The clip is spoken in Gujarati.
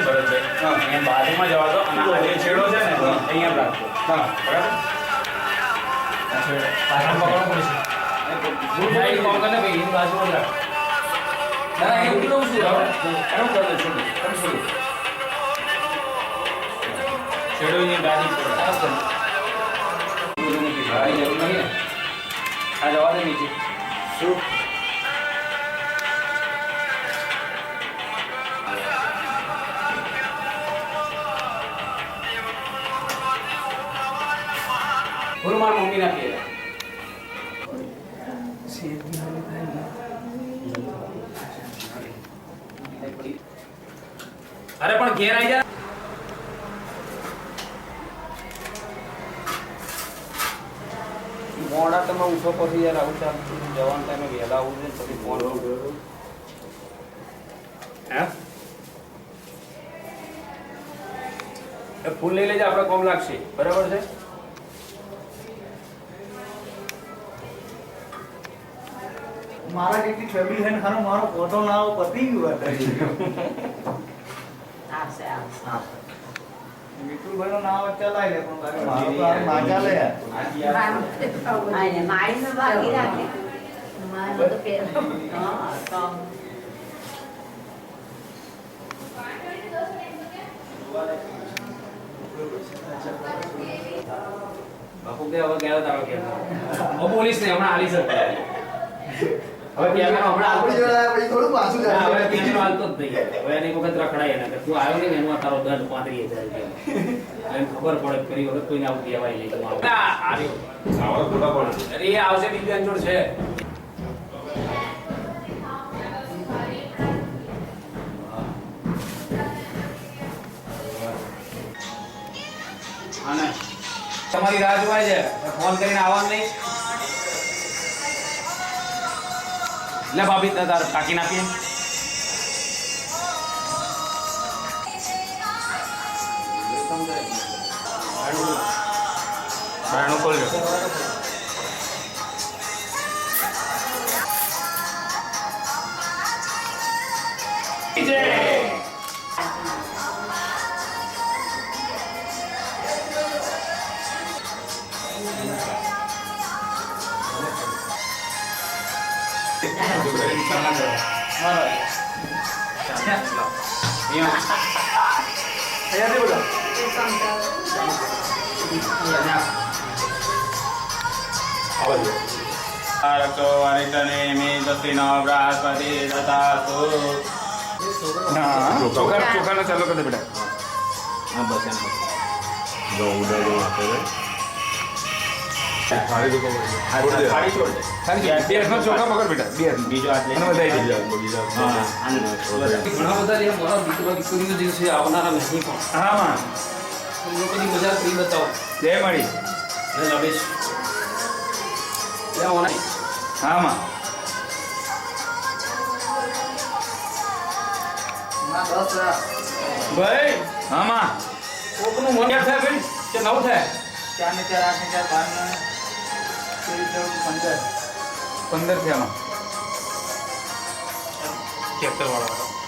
ને ભરતભાઈ અહીંયા બાજુમાં જવા દો અને આ જે છેડો છે ને અહીંયા રાખજો બરાબર પાછળ પકડો પડશે એક કામ કરને ભાઈ એની બાજુમાં જ રાખ ના એ ઉતરવું છું એનું કર દે છોડો તમે છોડો છેડો ની ગાડી પર ભાઈ જરૂર નહીં આ જવા દે નીચે શું બોલ માર મમ્મી ના કે અરે પણ ઘેર આવી જા મોડા તમે ઉઠો પછી યાર આવું ચાલતું જવાન ટાઈમે વહેલા આવું છે પછી ફોન હે એ ફૂલ લઈ લેજે આપણે કોમ લાગશે બરાબર છે મારા જેટલી ફેમિલી છે ને ખાનો મારો ફોટો ના આવો પતી ગયું હતા વિઠ્ઠલભાઈ નો નામ ચલાય લે પણ મારું તો આ ના ચાલે યાર મારી નો બાકી રાખે મારો તો પેર હા તો બાપુ કે હવે ગયા તારો કે ઓ પોલીસ ને હમણાં આલી શકે હવે ત્યાં હમણાં આપણી જોડે આયા પછી થોડું પાછું જાય હવે બીજું હાલતો જ નહીં હવે એની વખત રખડાય એના કે તું આવ્યો નહીં એનો તારો દંડ 35,000 રૂપિયા એને ખબર પડે ફરી વખત કોઈને આવું કહેવાય નહીં તું આવો ના આવ્યો આવો ખોટા પડે અરે એ આવશે બીજું અંચોડ છે આને તમારી રાહ જોવાય છે ફોન કરીને આવવાનું નહીં લે ભાભી તાર કાકી નાખીએ બારણું ખોલજો ચોખા ચાલો કરે બેટા હા બસ એમ થાળી છોડ દે બે હાથમાં ચોખા પકડ બેટા બે હાથ બીજો હાથ લઈને વધારી દે ઘણા બધા જે મારા દીકરા દીકરીઓ જે છે આવનારા નહીં પણ હા માં લોકોની મજા કરી બતાવો જય મળી જય લવેશ જય ઓના હા માં ના બસ ભાઈ હા માં કોકનું મન થાય ભાઈ કે નવ થાય 4 ને 4 8 ને 4 12 ને 15 થયા માં ચેક કરવાનો